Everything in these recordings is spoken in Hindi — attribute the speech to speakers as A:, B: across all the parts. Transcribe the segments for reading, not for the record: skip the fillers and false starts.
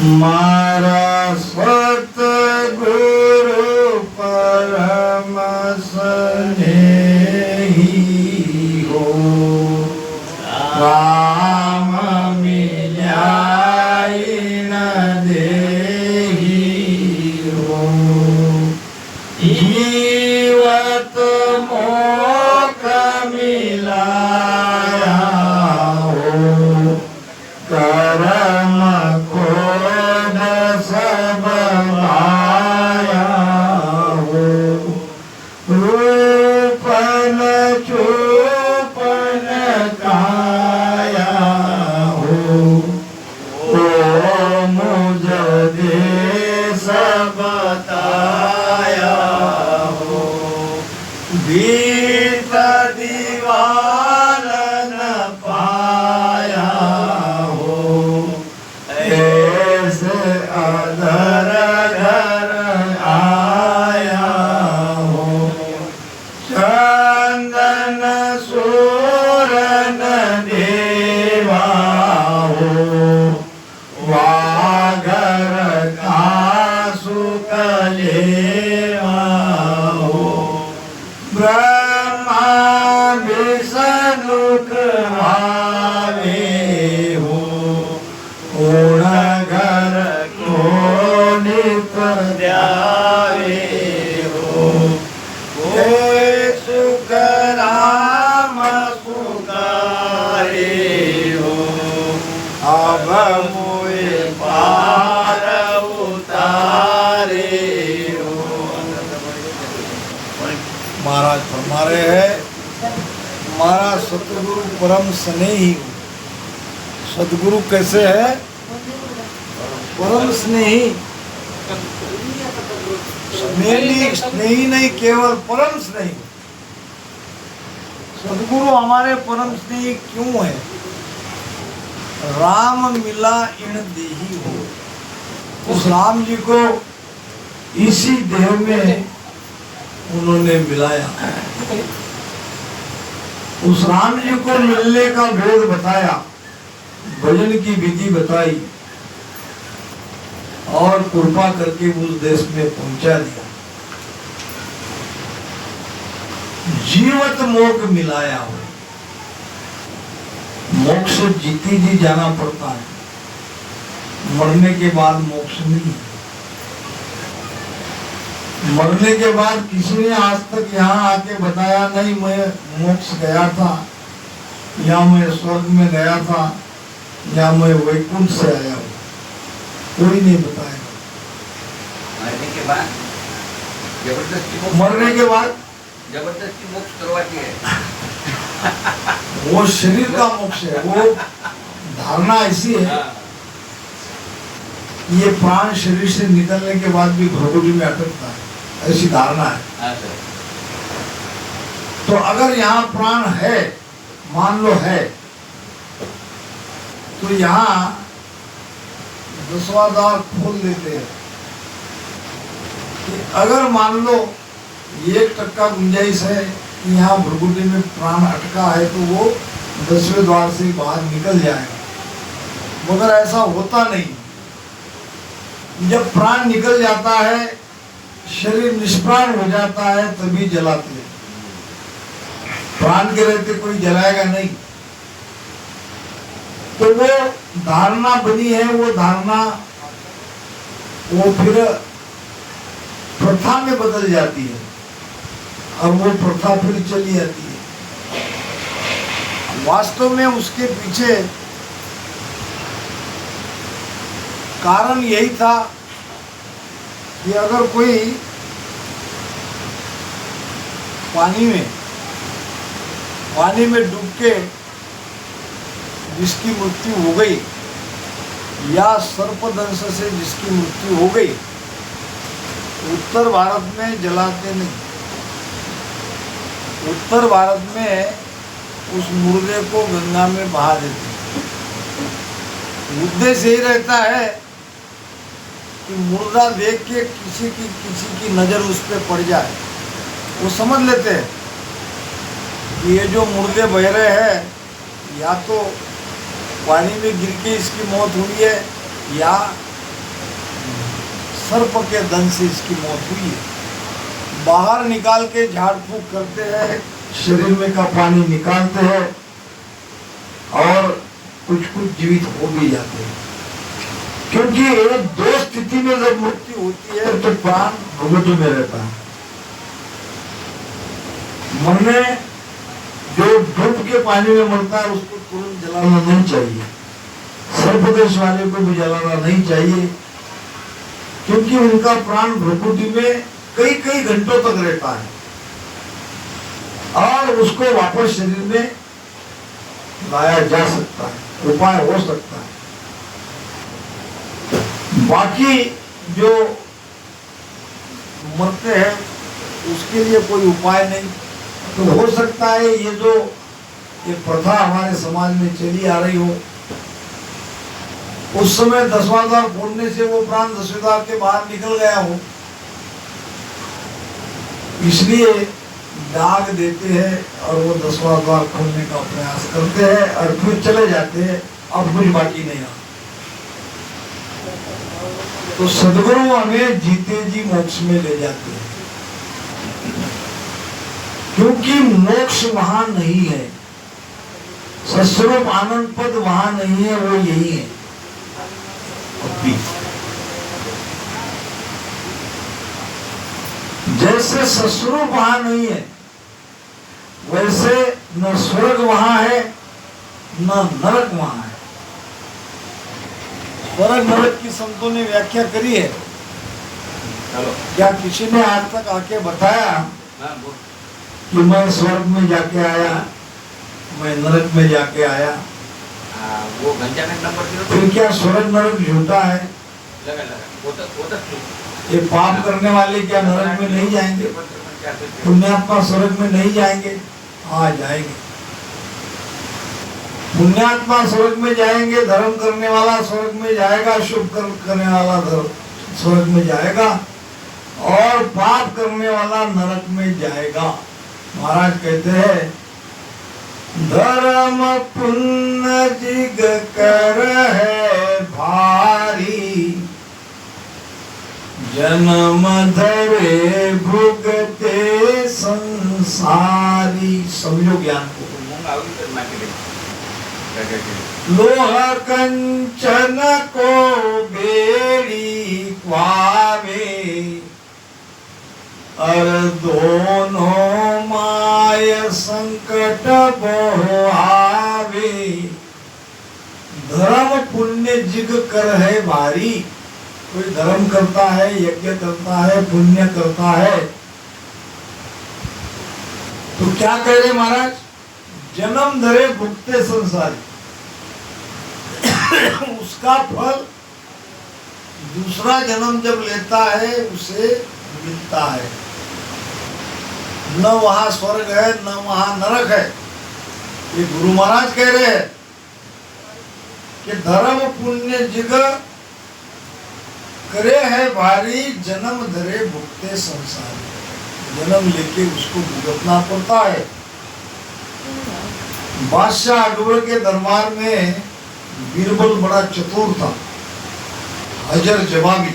A: मारा सतगुरु परम स्नेही हो, राम मिलाइ न देही हो। जीवत मोक्ष मिलाया हो, करम खोद सब पाया हो। रूपन चूपन काया हो, ओ मुझ देश बताया हो। बीत दीवाल न पाया हो, ऐसे अधर घर आया हो। चंदन सूरन देवा हो, वागर कासु कलेवा हो। ब्रह्मा विष्णु भावे हो, गुणगर को नित ध्यावे हो। हे सुख राम सुखारे हो, अब मोए पार उतारे हो। महाराज फरमा रहे हैं, हमारा सतगुरु परम स्नेही हो। सतगुरु कैसे है? परम स्नेही। स्नेही नहीं, केवल परम स्नेही। सतगुरु हमारे परम स्नेही क्यों है? राम मिला इन देही हो, उस राम जी को इसी देह में उन्होंने मिलाया। उस राम जी को मिलने का भेद बताया, भजन की विधि बताई और कृपा करके उस देश में पहुंचा दिया। जीवत मोक्ष मिलाया हो। मोक्ष जीती जी जाना पड़ता है, मरने के बाद मोक्ष नहीं। मरने के बाद किसी ने आज तक यहाँ आके बताया नहीं मैं मोक्ष गया था, या मैं स्वर्ग में गया था, या मैं वैकुंठ से आया हूँ। कोई नहीं बताएगा।
B: मरने के बाद जबरदस्ती मोक्ष करवाती है।
A: वो शरीर का मोक्ष है। वो धारणा ऐसी है, ये प्राण शरीर से निकलने के बाद भी भ्रगुड़ी में अटकता है, ऐसी धारणा है। तो अगर यहाँ प्राण है, मान लो है, तो यहाँ 10वां द्वार खोल देते हैं कि अगर मान लो 1% गुंजाइश है कि यहाँ भ्रगुटी में प्राण अटका है, तो वो 10वें द्वार से बाहर निकल जाएगा। मगर ऐसा होता नहीं। जब प्राण निकल जाता है, शरीर निष्प्राण हो जाता है, तभी जलाते हैं। प्राण के रहते कोई जलाएगा नहीं। तो वो धारणा बनी है, वो धारणा वो फिर प्रथा में बदल जाती है और वो प्रथा फिर चली जाती है। वास्तव में उसके पीछे कारण यही था कि अगर कोई पानी में डूब के जिसकी मृत्यु हो गई, या सर्पदंश से जिसकी मृत्यु हो गई, उत्तर भारत में जलाते नहीं। उत्तर भारत में उस मुर्दे को गंगा में बहा देते। उद्देश्य यही रहता है कि मुर्दा देख के किसी की नजर उस पर पड़ जाए। वो समझ लेते हैं कि ये जो मुर्दे बह रहे हैं, या तो पानी में गिर के इसकी मौत हुई है, या सर्प के दंश से इसकी मौत हुई है। बाहर निकाल के झाड़ फूक करते हैं, शरीर में का पानी निकालते हैं और कुछ कुछ जीवित हो भी जाते हैं। क्योंकि दो स्थिति में जब मृत्यु होती है तो प्राण भुगत में रहता है। मरने जो डूब के पानी में मरता है उसको तुरंत जलाना नहीं चाहिए, सर्पदेश वाले को भी जलाना नहीं चाहिए, क्योंकि उनका प्राण भ्रुकुटी में कई कई घंटों तक रहता है और उसको वापस शरीर में लाया जा सकता है, उपाय हो सकता है। बाकी जो मरते हैं उसके लिए कोई उपाय नहीं। तो हो सकता है ये जो ये प्रथा हमारे समाज में चली आ रही हो, उस समय 10वां द्वार खोलने से वो प्राण 10वें द्वार के बाहर निकल गया हो, इसलिए दाग देते हैं और वो 10वां द्वार खोलने का प्रयास करते हैं और फिर चले जाते हैं, अब कुछ बाकी नहीं रहा। तो सदगुरु हमें जीते जी मोक्ष में ले जाते हैं, क्योंकि मोक्ष वहां नहीं है, सस्वरूप आनंद पद वहां नहीं है, वो यही है। अभी जैसे सस्वरूप वहां नहीं है, वैसे न स्वर्ग वहां है न नरक वहां है। स्वर्ग नरक की संतों ने व्याख्या करी है। क्या किसी ने आज तक आके बताया कि मैं स्वर्ग में जाके आया, मैं नरक में जाके आया?
B: वो घंटा का नंबर
A: फिर क्या स्वर्ग नरक झूठा है? ये पाप करने वाले क्या नरक में नहीं जाएंगे? पुण्यात्मा स्वर्ग में नहीं जाएंगे? हाँ जाएंगे। पुण्यात्मा स्वर्ग में जाएंगे, धर्म करने वाला स्वर्ग में जाएगा, शुभ कर्म करने वाला स्वर्ग में जाएगा और पाप करने वाला नरक में जाएगा। महाराज कहते हैं धर्म पुण्य जिग कर है भारी, जन्म धरे भुगते संसारी। समझो ज्ञान को। लोह कंचन को बेड़ी पावे, और दोनों माय संकट बोहावे। धर्म पुण्य जिग कर है भारी। कोई धर्म करता है, यज्ञ करता है, पुण्य करता है, तो क्या कह रहे महाराज? जन्म धरे भुगते संसारी। उसका फल दूसरा जन्म जब लेता है उसे मिलता है। न वहां स्वर्ग है न वहां नरक है। ये गुरु महाराज कह रहे हैं कि धर्म पुण्य जिग करे है भारी, जन्म धरे भुगते संसारी। जन्म लेके उसको भुगतना पड़ता है। बादशाह अकबर के दरबार में बीरबल बड़ा चतुर था, हजर जवाबी,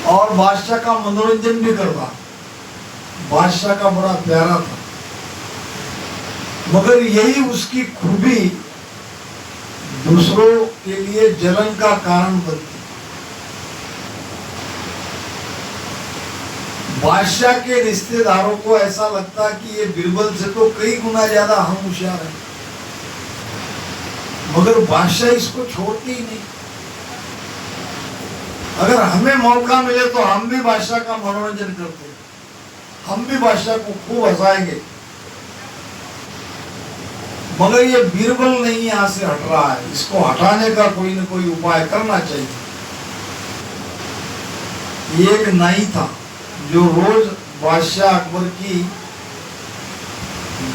A: और बादशाह का मनोरंजन भी करता। बादशाह का बड़ा प्यारा था, मगर यही उसकी खूबी दूसरों के लिए जलन का कारण बनती। बादशाह के रिश्तेदारों को ऐसा लगता कि ये बीरबल से तो कई गुना ज्यादा हम होशियार हैं, मगर बादशाह इसको छोड़ती ही नहीं। अगर हमें मौका मिले तो हम भी बादशाह का मनोरंजन करते, हम भी बादशाह को खूब हंसाएंगे, मगर ये बीरबल नहीं यहां से हट रहा है। इसको हटाने का कोई न कोई उपाय करना चाहिए। एक नाई था जो रोज बादशाह अकबर की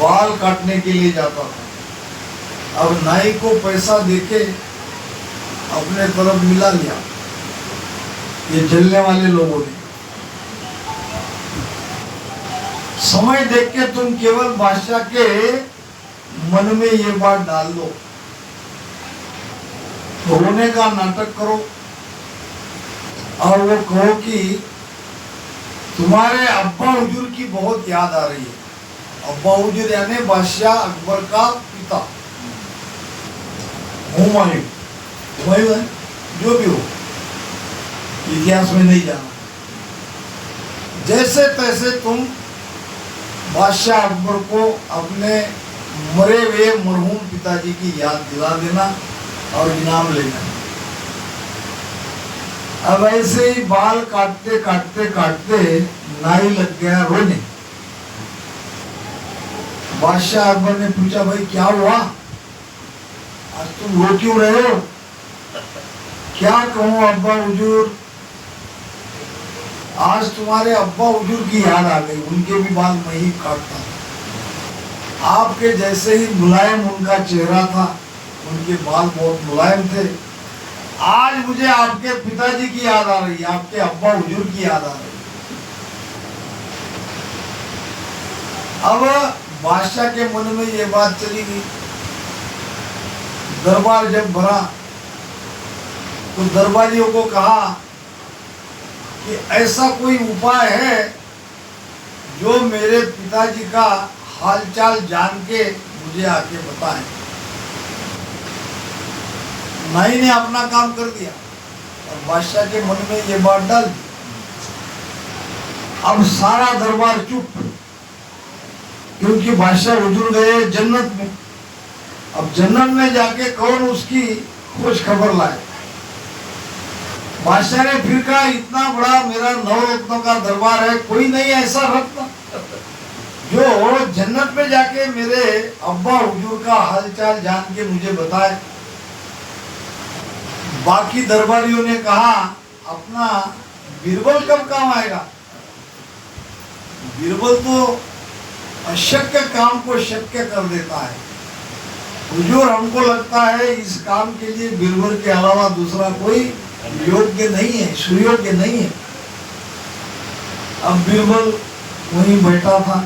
A: बाल काटने के लिए जाता था। अब नाई को पैसा देके अपने तरफ मिला लिया ये जलने वाले लोगों ने। समय देख के तुम केवल बादशाह के मन में ये बात डाल दो, रोने का नाटक करो और वो कहो कि तुम्हारे अब्बा हुजूर की बहुत याद आ रही है। अब्बा हुजूर यानी बादशाह अकबर का पिता, हुमायूं। हुमायूं है, जो भी हो, इतिहास में नहीं जाना। जैसे तैसे तुम बादशाह अकबर को अपने मरे हुए मरहूम पिताजी की याद दिला देना और इनाम लेना। अब ऐसे ही बाल काटते काटते काटते नाई लग गया रोने। बादशाह अकबर ने पूछा, भाई क्या हुआ, आज तुम रो क्यों रहे हो? क्या कहूं अब्बा हुजूर, आज तुम्हारे अब्बा हुजूर की याद आ गई। उनके भी बाल मैं ही काटता था। आपके जैसे ही मुलायम उनका चेहरा था, उनके बाल बहुत मुलायम थे। आज मुझे आपके पिताजी की याद आ रही है, आपके अब्बा हुजूर की याद आ रही है। अब बादशाह के मन में ये बात चली गई। दरबार जब भरा तो दरबारियों को कहा कि ऐसा कोई उपाय है जो मेरे पिताजी का हालचाल जान के मुझे आके बताएं। नाई ने अपना काम कर दिया और बादशाह के मन में ये बात डाल दी। अब सारा दरबार चुप, क्योंकि बादशाह हुजूर गए जन्नत में। अब जन्नत में जाके कौन उसकी खुश खबर लाए? बादशाह ने फिर कहा, इतना बड़ा मेरा 9 रत्नों का दरबार है, कोई नहीं ऐसा रत्न जो जन्नत में जाके मेरे अब्बा हुजूर का हालचाल जान के मुझे बताए। बाकी दरबारियों ने कहा, अपना बीरबल कब काम आएगा? बीरबल तो अशक्य काम को शक्य कर देता है। हुजूर, हमको लगता है इस काम के लिए बीरबल के अलावा दूसरा कोई योग्य नहीं है, सुयोग्य नहीं है। अब बीरबल वहीं बैठा था।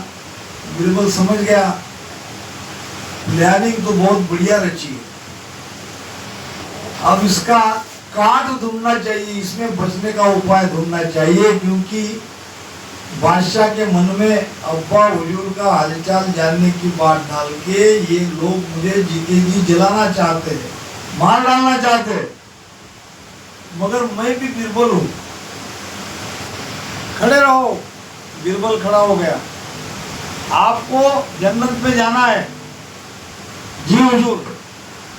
A: बीरबल समझ गया प्लानिंग तो बहुत बढ़िया रची है, अब इसका काट ढूंढना चाहिए, इसमें बचने का उपाय ढूंढना चाहिए। क्योंकि बादशाह के मन में अब्बा हुजूर का हालचाल जानने की बात डाल के ये लोग मुझे जीते जी जलाना चाहते हैं, मार डालना चाहते हैं। मगर मैं भी बीरबल हूं, खड़े रहो। बीरबल खड़ा हो गया। आपको जन्नत में जाना है? जी हुजूर।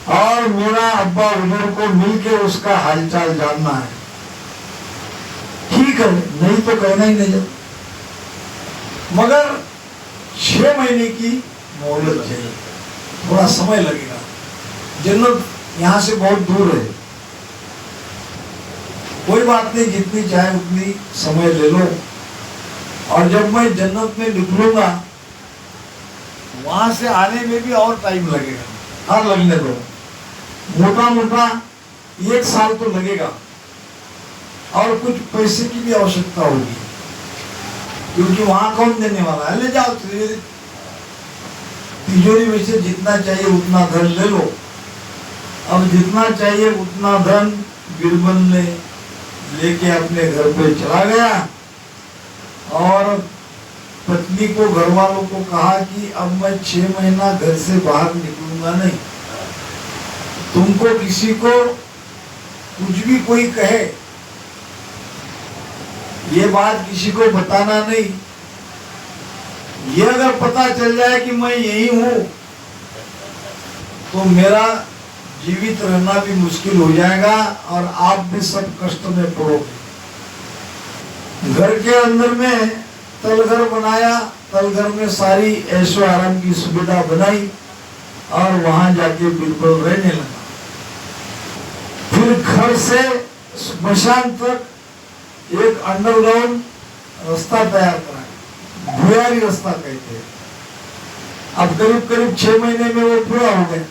A: और मेरा अब्बा हुजूर को मिलके उसका हालचाल जानना है। ठीक है, नहीं तो कहना ही नहीं। मगर 6 महीने की मोहलत चाहिए, थोड़ा समय लगेगा। जन्नत यहाँ से बहुत दूर है। कोई बात नहीं, जितनी चाहे उतनी समय ले लो। और जब मैं जन्नत में निकलूंगा वहां से आने में भी और टाइम लगेगा। हाँ, लगने दो, मोटा मोटा 1 साल तो लगेगा। और कुछ पैसे की भी आवश्यकता होगी, क्योंकि वहां कौन देने वाला है। ले जाओ, तिजोरी में से जितना चाहिए उतना धन ले लो। अब जितना चाहिए उतना धन बीरबल ने लेके अपने घर पे चला गया और पत्नी को, घर वालों को कहा कि अब मैं 6 महीना घर से बाहर निकलूंगा नहीं। तुमको किसी को कुछ भी कोई कहे, ये बात किसी को बताना नहीं। ये अगर पता चल जाए कि मैं यही हूं तो मेरा जीवित रहना भी मुश्किल हो जाएगा और आप भी सब कष्ट में पड़ोगे। घर के अंदर में तलघर बनाया, तलघर में सारी ऐशो आराम की सुविधा बनाई और वहां जाके बिल्कुल रहने लगा। फिर घर से स्मशान तक एक अंडरग्राउंड रास्ता तैयार कराया, भुयारी रास्ता कहते हैं। अब करीब करीब 6 महीने में वो पूरा हो गया।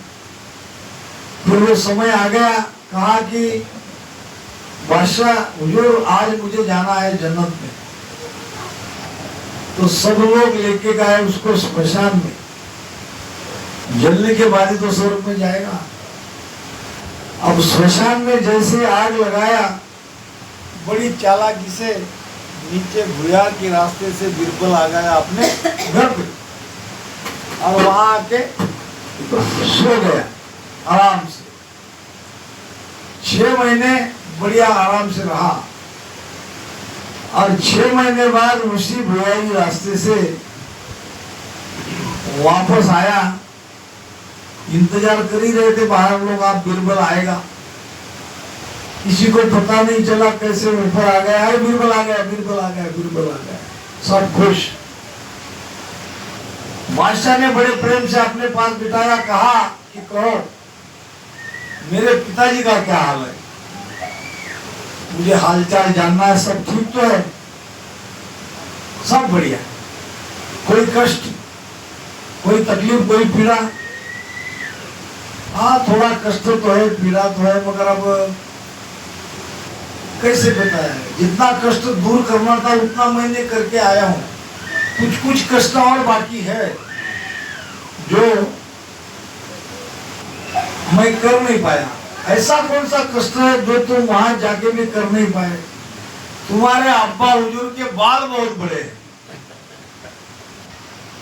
A: फिर वो समय आ गया, कहा कि बादशाह हुजूर, आज मुझे जाना है जन्नत में। तो सब लोग लेके गए उसको स्मशान में। जलने के बाद ही तो स्वर्ग में जाएगा। अब स्मशान में जैसे आग लगाया, बड़ी चालाकी से नीचे भुयार के रास्ते से बिरबल आ गया अपने घर पे और वहां आके सो गया आराम से। 6 महीने बढ़िया आराम से रहा और 6 महीने बाद उसी भुयारी रास्ते से वापस आया। इंतजार कर ही रहे थे बाहर लोग, आप बिरबल आएगा। किसी को पता नहीं चला कैसे ऊपर आ गया है, बिरबल आ गया, बिरबल आ गया, बिरबल आ गया, सब खुश। बादशाह ने बड़े प्रेम से अपने पास बिठाया, कहा कि कहो मेरे पिताजी का क्या हाल है, मुझे हालचाल जानना है, सब ठीक तो है? सब बढ़िया, कोई कष्ट, कोई तकलीफ, कोई पीड़ा? हाँ थोड़ा कष्ट तो है, पीड़ा तो है, मगर अब कैसे बताया, जितना कष्ट दूर करना था उतना मैंने करके आया हूँ, कुछ कुछ कष्ट और बाकी है जो मैं कर नहीं पाया। ऐसा कौन सा कष्ट है जो तुम वहां जाके भी कर नहीं पाए? तुम्हारे अब्बा हुजूर के बाल बहुत बड़े हैं,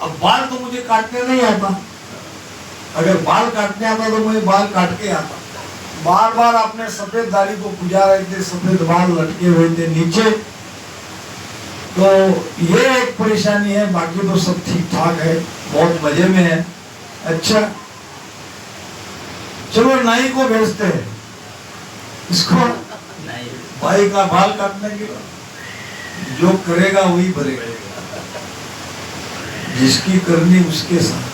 A: अब बाल तो मुझे काटने नहीं आता, अगर बाल काटने आता तो मैं बाल काट के आता। बार बार अपने सफेद दाढ़ी को खुजा रहे थे, सफेद बाल लटके हुए थे नीचे, तो ये एक परेशानी है, बाकी तो सब ठीक ठाक है, बहुत मजे में है। अच्छा चलो नाई को भेजते हैं, इसको भाई का बाल काटने के लिए, जो करेगा वही भरेगा, जिसकी करनी उसके साथ।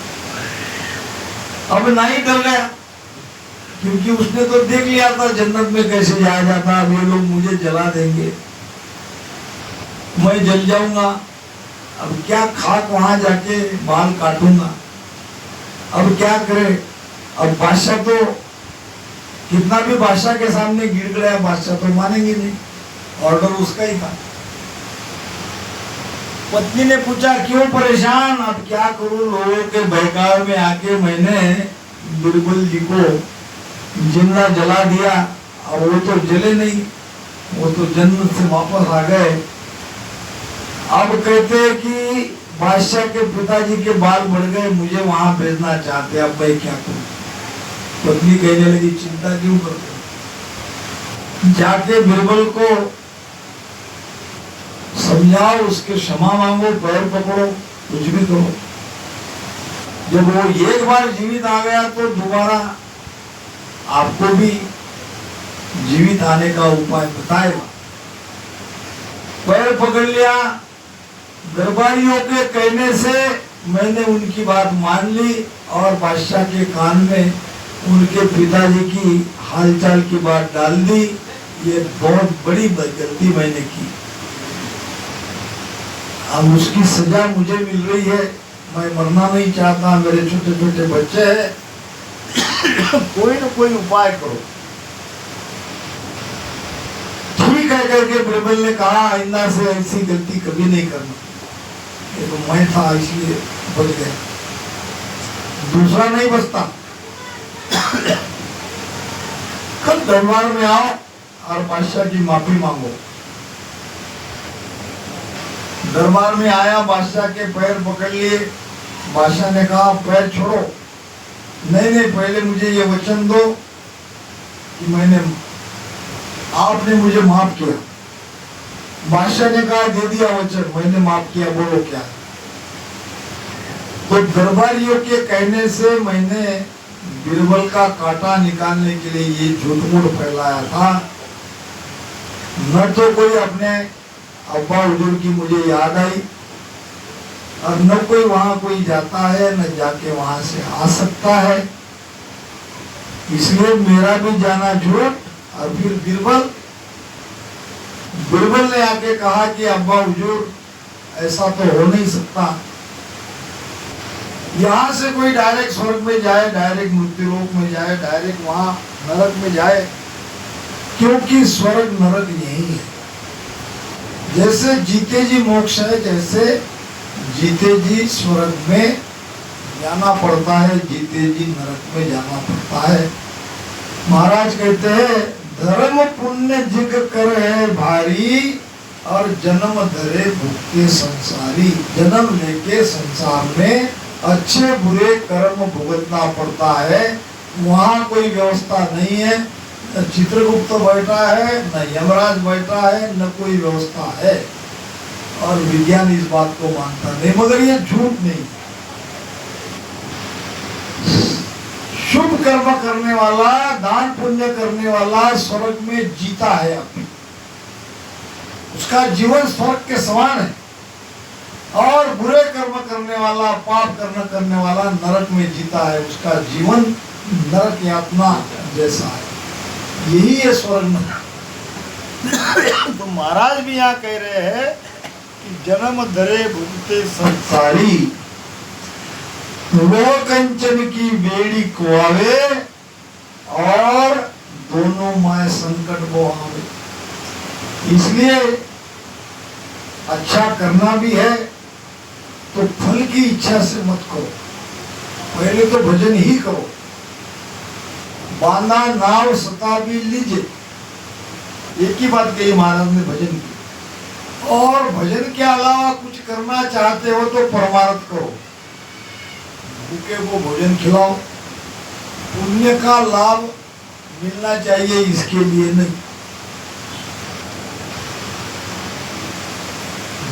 A: अब नाई डर गया, क्योंकि उसने तो देख लिया था जन्नत में कैसे जाया जाता, अब ये लोग मुझे जला देंगे, मैं जल जाऊंगा, अब क्या खाक वहां जाके बाल काटूंगा, अब क्या करे? अब बादशाह तो कितना भी बादशाह के सामने गिड़गिड़ाया, बादशाह तो मानेंगे नहीं, ऑर्डर उसका ही था। पत्नी ने पूछा क्यों परेशान, अब क्या करूं, लोगों के बहकावे में आके मैंने बिरबल जी को जिंदा जला दिया, और वो तो जले नहीं, वो तो जन्नत से वापस आ गए। अब कहते हैं कि बादशाह के पिताजी के बाल बढ़ गए, मुझे वहां भेजना चाहते, अब मैं क्या करूं? पत्नी कहने लगी चिंता क्यों करते हो, जाके बिरबल को समझाओ, उसके क्षमा मांगो, पैर पकड़ो, कुछ भी करो। जब वो एक बार जीवित आ गया तो दोबारा आपको भी जीवित आने का उपाय बताएगा। पैर पकड़ लिया, दरबारियों के कहने से मैंने उनकी बात मान ली और बादशाह के कान में उनके पिताजी की हालचाल की बात डाल दी। ये बहुत बड़ी गलती मैंने की, अब उसकी सजा मुझे मिल रही है, मैं मरना नहीं चाहता, मेरे छोटे छोटे बच्चे हैं, कोई ना कोई उपाय करो। ठीक है करके बिरबल ने कहा आइंदा से ऐसी गलती कभी नहीं करना, ये तो मैं था इसलिए बच गया, दूसरा नहीं बचता। कल दरबार में आओ और बादशाह की माफी मांगो। दरबार में आया, बादशाह के पैर पकड़ लिए, बादशाह ने कहा पैर छोड़ो, नहीं नहीं पहले मुझे ये वचन दो कि आपने मुझे माफ किया। बादशाह ने कहा दे दिया वचन, मैंने माफ किया, बोलो क्या? तो दरबारियों के कहने से मैंने बिरबल का कांटा निकालने के लिए ये झूठ मूठ फैलाया था, न तो कोई अपने अब्बा हुजूर की मुझे याद आई, और न कोई वहां कोई जाता है, न जाके वहां से आ सकता है, इसलिए मेरा भी जाना झूठ। और फिर बिरबल ने आके कहा कि अब्बा हुजूर ऐसा तो हो नहीं सकता, यहाँ से कोई डायरेक्ट स्वर्ग में जाए, डायरेक्ट मृत्युलोक में जाए, डायरेक्ट वहां नरक में जाए, क्योंकि स्वर्ग नरक यही है। जैसे जीते जी मोक्ष है, जैसे जीते जी स्वर्ग में जाना पड़ता है, जीते जी नरक में जाना पड़ता है। महाराज कहते हैं धर्म पुण्य जिग कर है भारी और जन्म धरे भुगते संसारी। जन्म लेके संसार में अच्छे बुरे कर्म भुगतना पड़ता है। वहाँ कोई व्यवस्था नहीं है, न चित्रगुप्त बैठा है, न यमराज बैठा है, न कोई व्यवस्था है। और विज्ञान इस बात को मानता नहीं, मगर ये झूठ नहीं। शुभ कर्म करने वाला, दान पुण्य करने वाला स्वर्ग में जीता है अभी, उसका जीवन स्वर्ग के समान है। और बुरे कर्म करने वाला, पाप कर्म करने वाला नरक में जीता है, उसका जीवन नरक यातना जैसा है। यही है स्वर्ग में। तो महाराज भी यहाँ कह रहे हैं कि जन्म धरे भुगते संसारी, वो कंचन की बेड़ी को आवे और दोनों माय संकट को आवे। इसलिए अच्छा करना भी है तो फल की इच्छा से मत करो, पहले तो भजन ही करो। बांधा नाव सताबी लीजिए, एक ही बात कही महाराज ने भजन की। और भजन के अलावा कुछ करना चाहते हो तो परमार्थ करो, भूखे को भोजन खिलाओ। पुण्य का लाभ मिलना चाहिए, इसके लिए नहीं।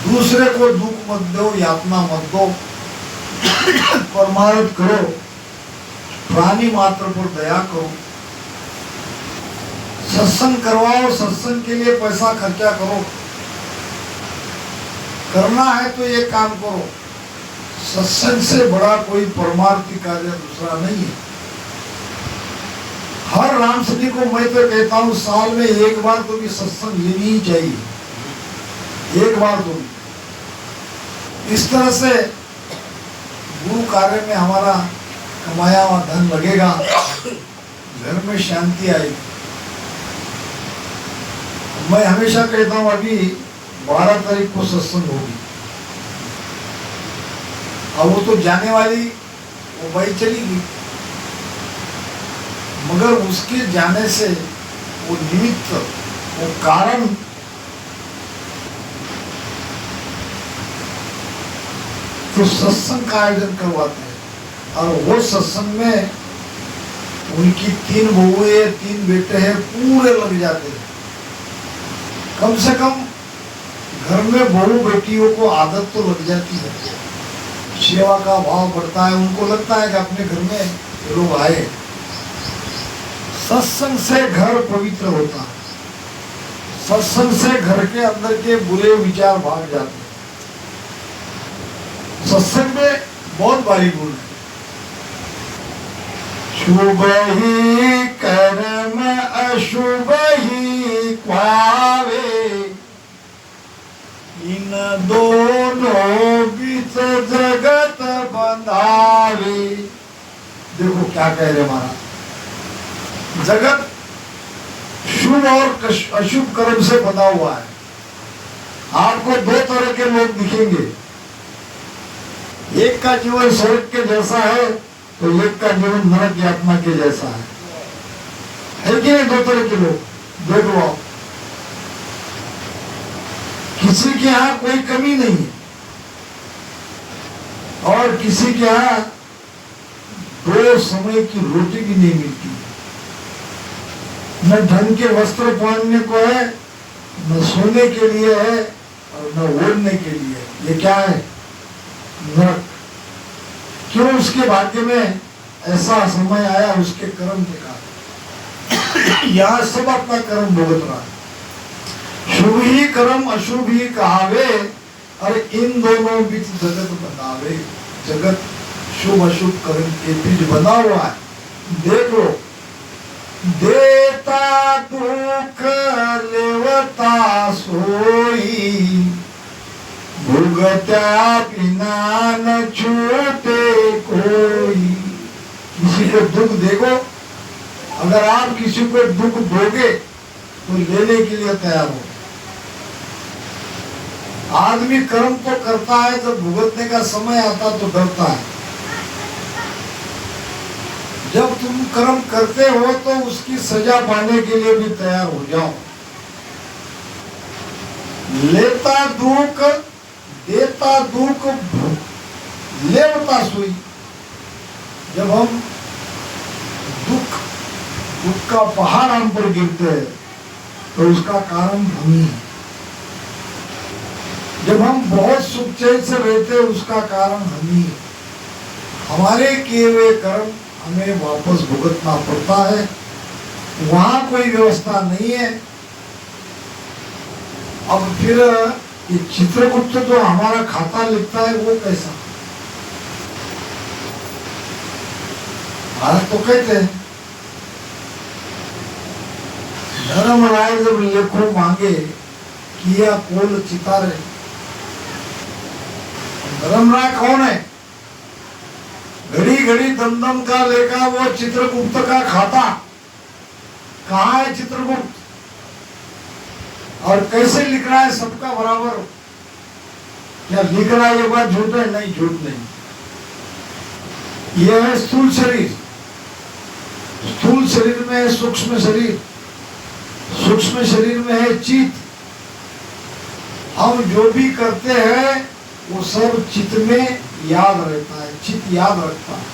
A: दूसरे को दुख मत दो, यातना मत दो, परमार्थ करो, प्राणी मात्र पर दया करो, सत्संग करवाओ, सत्संग के लिए पैसा खर्चा करो। करना है तो ये काम करो। सत्संग से बड़ा कोई परमार्थी कार्य दूसरा नहीं है। हर रामसनी को मैं तो कहता हूँ साल में एक बार तो भी सत्संग लेनी ही चाहिए, एक बार तो भी। इस तरह से गुरु कार्य में हमारा कमाया हुआ धन लगेगा, घर में शांति आएगी। मैं हमेशा कहता हूँ अभी 12 तारीख को सत्संग होगी। अब वो तो जाने वाली वो भाई चली गई, मगर उसके जाने से वो निमित्त, वो कारण तो सत्संग का आयोजन करवाते हैं। और वो सत्संग में उनकी 3 बहुएं, 3 बेटे हैं, पूरे लग जाते हैं। कम से कम घर में बहू बेटियों को आदत तो लग जाती है, सेवा का भाव बढ़ता है। उनको लगता है कि अपने घर में ये लोग आए। सत्संग से घर पवित्र होता है, सत्संग से घर के अंदर के बुरे विचार भाग जाते हैं। सत्संग में बहुत भारी गुण है। शुभ ही कर्म अशुभ ही पावे, इन दोनों बीच जगत बंधावे। देखो क्या कह रहे महाराज, जगत शुभ और अशुभ कर्म से बंधा हुआ है। आपको 2 तरह के लोग दिखेंगे, एक का जीवन स्वर्ग के जैसा है तो एक का जीवन नरक यातना के जैसा है कि नहीं? 2 तरह के लोग देख लो आप। किसी के यहाँ कोई कमी नहीं है और किसी के यहाँ 2 समय की रोटी भी नहीं मिलती। न ढंग के वस्त्र पहनने को है, न सोने के लिए है और न ओढ़ने के लिए है। ये क्या है? नरक। क्यों? उसके भाग्य में ऐसा समय आया, उसके कर्म के कारण। यहाँ सब अपना कर्म भुगत रहा है। शुभ ही कर्म अशुभ ही कहावे, और इन दोनों बीच जगत बनावे। जगत शुभ अशुभ कर्म के बीच बना हुआ है। देख लो, देता दुख लेवता सोई, भुगत्या बिना न छूटे कोई। किसी को दुख देखो, अगर आप किसी को दुख दोगे तो लेने के लिए तैयार हो। आदमी कर्म तो करता है, जब भुगतने का समय आता तो डरता है। जब तुम कर्म करते हो तो उसकी सजा पाने के लिए भी तैयार हो जाओ। लेता दुख देता दुख लेवता सुई। जब हम दुख का पहाड़ हम पर गिरते हैं तो उसका कारण हम ही है। जब हम बहुत सुख चैन से रहते हैं उसका कारण हम ही है। हमारे किए हुए कर्म हमें वापस भुगतना पड़ता है, वहां कोई व्यवस्था नहीं है। अब फिर ये चित्रगुप्त जो हमारा खाता लिखता है वो कैसा? भारत तो कहते हैं धर्मराय जब लेखों मांगे किया कोल चितारे। धर्मराय कौन है? घड़ी घड़ी दमदम का लेखा वो चित्रगुप्त का खाता। कहाँ है चित्रगुप्त? और कैसे लिख रहा है सबका बराबर? क्या लिख रहा है ये बात झूठ है? नहीं, झूठ नहीं। यह है स्थूल शरीर। स्थूल शरीर में है सूक्ष्म शरीर, सूक्ष्म शरीर में है चित्त। हम जो भी करते हैं वो सब चित्त में याद रहता है, चित्त याद रखता है।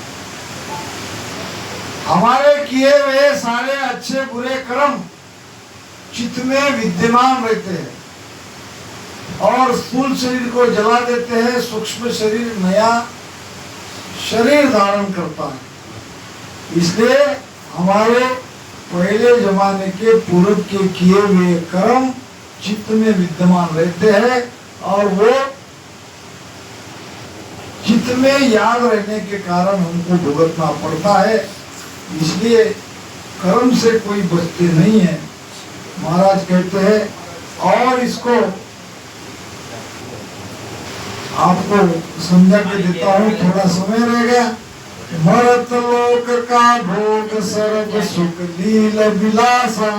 A: हमारे किए हुए सारे अच्छे बुरे कर्म चित्त में विद्यमान रहते हैं और स्थूल शरीर को जला देते हैं। सूक्ष्म शरीर नया शरीर धारण करता है। इसलिए हमारे पहले जमाने के पूर्व के किए हुए कर्म चित्त में विद्यमान रहते हैं और वो चित्त में याद रहने के कारण हमको भुगतना पड़ता है। इसलिए कर्म से कोई बचते नहीं है। महाराज कहते हैं और इसको आपको समझा के देता हूँ, थोड़ा समय रह गया। मरत लोक का भोग सर्व सुख लील विलासा,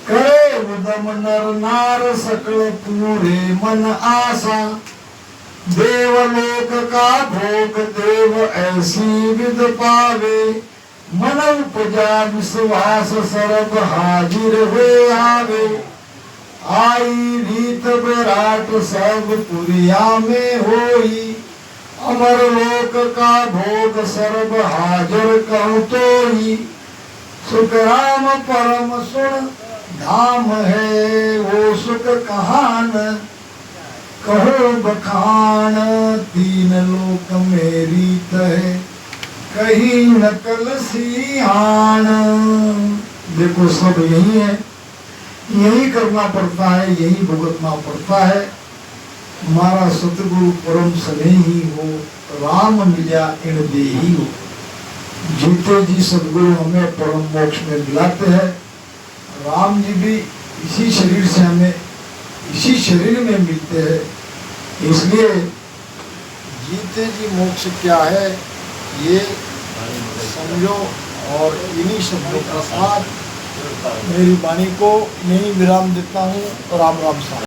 A: करे उदम नर नार सकल पूरे मन आशा। देवलोक का भोग देव ऐसी विद पावे, मन उपजा विश्वास सर्व हाजिर हुए आवे। आई रीत विराट सब पुरिया में होई, अमर लोक का भोग सर्व हाजिर कहूँ तो ही। सुख राम परम सुन धाम है वो सुख कहान, कहो बखान तीन लोक मेरी तह कहीं नकल सियान। देखो सब यही है, यही करना पड़ता है, यही भुगतना पड़ता है। हमारा सतगुरु परम स्नेही हो, राम मिला इन देही हो। जीते जी सतगुरु हमें परम मोक्ष में मिलाते हैं। राम जी भी इसी शरीर से हमें इसी शरीर में मिलते हैं। इसलिए जीते जी मोक्ष क्या है ये समझो और इन्हीं शब्दों के साथ मेरी वाणी को यही विराम देता हूँ। राम राम साहब।